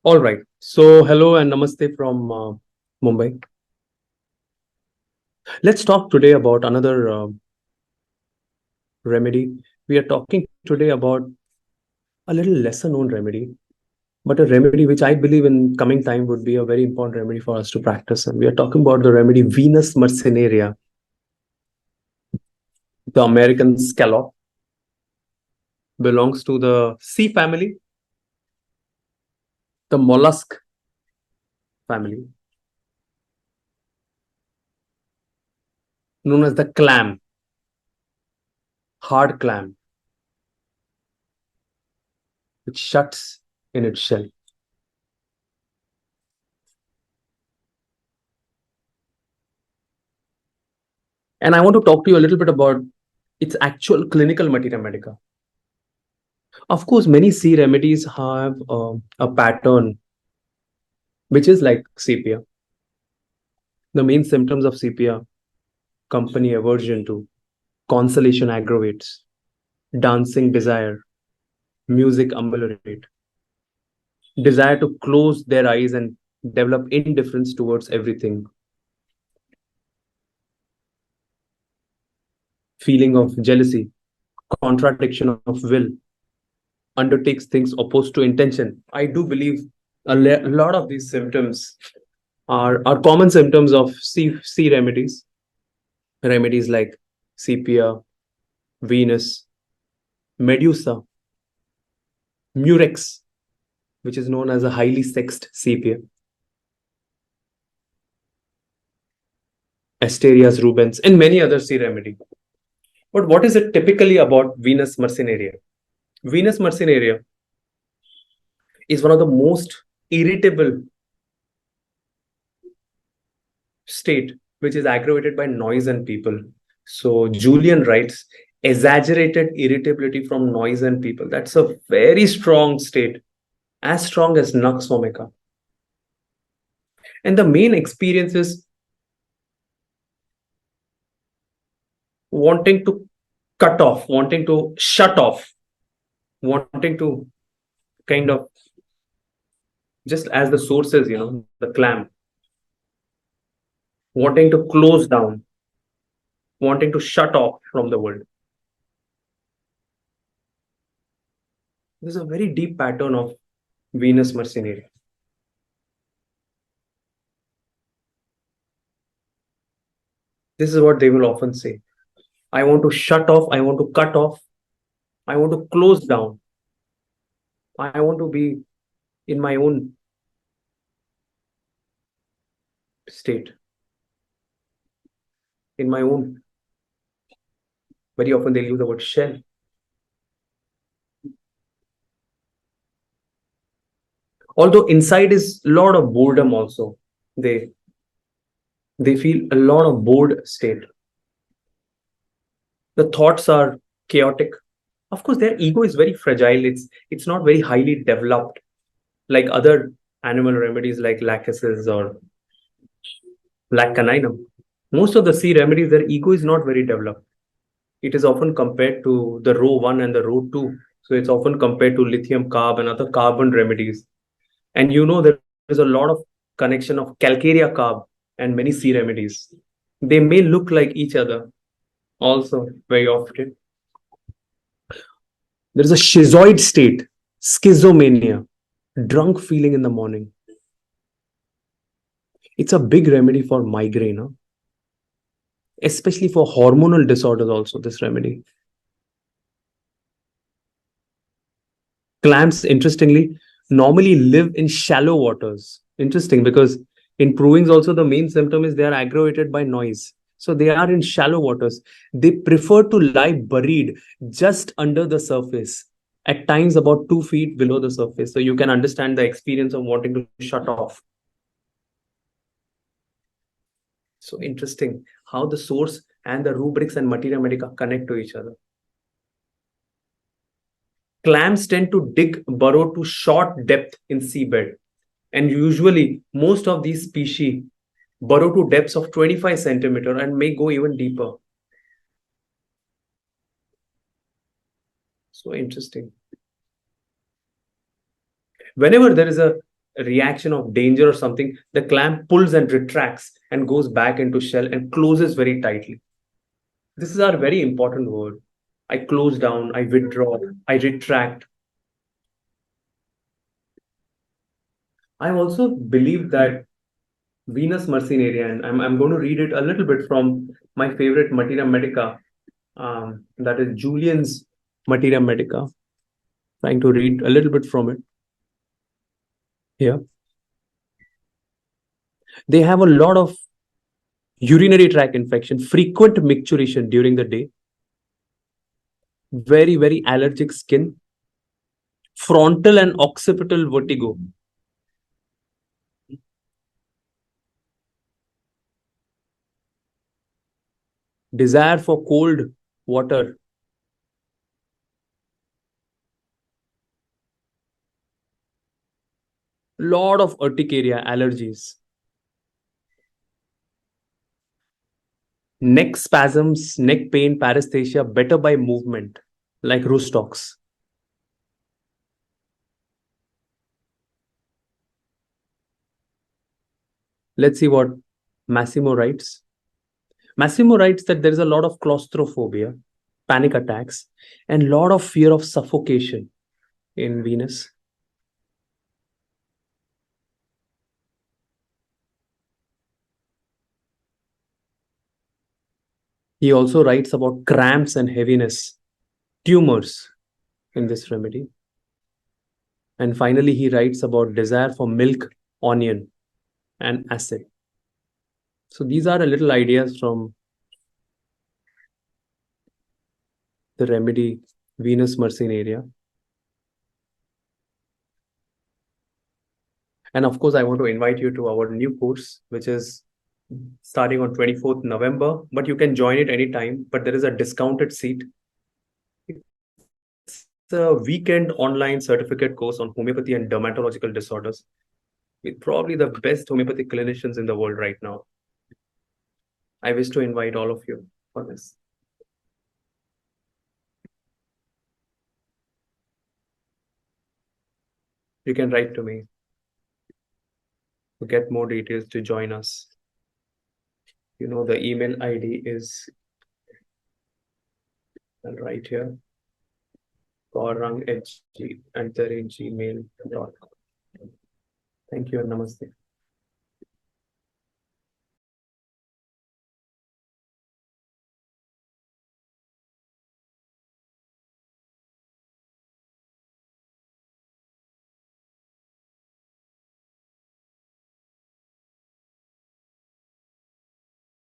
All right. So, hello and namaste from Mumbai. Let's talk today about another remedy. We are talking today about a little lesser known remedy, but a remedy which I believe in coming time would be a very important remedy for us to practice. And we are talking about the remedy Venus mercenaria, the American scallop, belongs to the sea family, the mollusk family, known as the clam, hard clam, which shuts in its shell. And I want to talk to you a little bit about its actual clinical materia medica. Of course, many sea remedies have a pattern which is like sepia. The main symptoms of sepia: company aversion to, consolation aggravates, dancing desire, music ameliorate, desire to close their eyes and develop indifference towards everything, feeling of jealousy, contradiction of will, undertakes things opposed to intention. I do believe a lot of these symptoms are common symptoms of sea remedies. Remedies like sepia, Venus, Medusa, Murex, which is known as a highly sexed sepia, Asterias rubens, and many other sea remedy. But what is it typically about Venus mercenaria? Venus mercenaria is one of the most irritable state which is aggravated by noise and people. So Julian writes, exaggerated irritability from noise and people. That's a very strong state, as strong as nux vomica. And the main experience is wanting to cut off, wanting to shut off, wanting to kind of, just as the source is, the clam, wanting to close down, wanting to shut off from the world. There's a very deep pattern of Venus mercenary. This is what they will often say: I want to shut off, I want to cut off, I want to close down, I want to be in my own state, in my own. Very often they'll use the word shell. Although inside is a lot of boredom also. They feel a lot of bored state. The thoughts are chaotic. Of course, their ego is very fragile. It's not very highly developed like other animal remedies like lachesis or black caninum. Most of the sea remedies, their ego is not very developed. It is often compared to the row 1 and the row 2. So it's often compared to lithium carb and other carbon remedies. And there is a lot of connection of calcarea carb and many sea remedies. They may look like each other also very often. There is a schizoid state, schizomania, drunk feeling in the morning. It's a big remedy for migraine, huh? Especially for hormonal disorders also, this remedy. Clams, interestingly, normally live in shallow waters. Interesting, because in provings also the main symptom is they are aggravated by noise. So they are in shallow waters. They prefer to lie buried just under the surface, at times about 2 feet below the surface. So you can understand the experience of wanting to shut off. So interesting how the source and the rubrics and materia medica connect to each other. Clams tend to dig burrow to short depth in seabed. And usually, most of these species burrow to depths of 25 centimeter and may go even deeper. So interesting. Whenever there is a reaction of danger or something, the clamp pulls and retracts and goes back into shell and closes very tightly. This is our very important word. I close down, I withdraw, I retract. I also believe that Venus mercenaria, and I'm going to read it a little bit from my favorite Materia Medica, that is Julian's Materia Medica. Trying to read a little bit from it here. They have a lot of urinary tract infection, frequent micturition during the day, very, very allergic skin, frontal and occipital vertigo. Desire for cold water. Lot of urticaria, allergies. Neck spasms, neck pain, paresthesia, better by movement, like Rustox. Let's see what Massimo writes. Massimo writes that there is a lot of claustrophobia, panic attacks, and a lot of fear of suffocation in Venus. He also writes about cramps and heaviness, tumors in this remedy. And finally, he writes about desire for milk, onion, and acid. So these are a little ideas from the remedy Venus mercenaria. And of course, I want to invite you to our new course, which is starting on 24th November, but you can join it anytime, but there is a discounted seat. It's a weekend online certificate course on homeopathy and dermatological disorders with probably the best homeopathic clinicians in the world right now. I wish to invite all of you for this. You can write to me to get more details to join us. You know, the email ID is right here, gaurang@gmail.com. Thank you and namaste.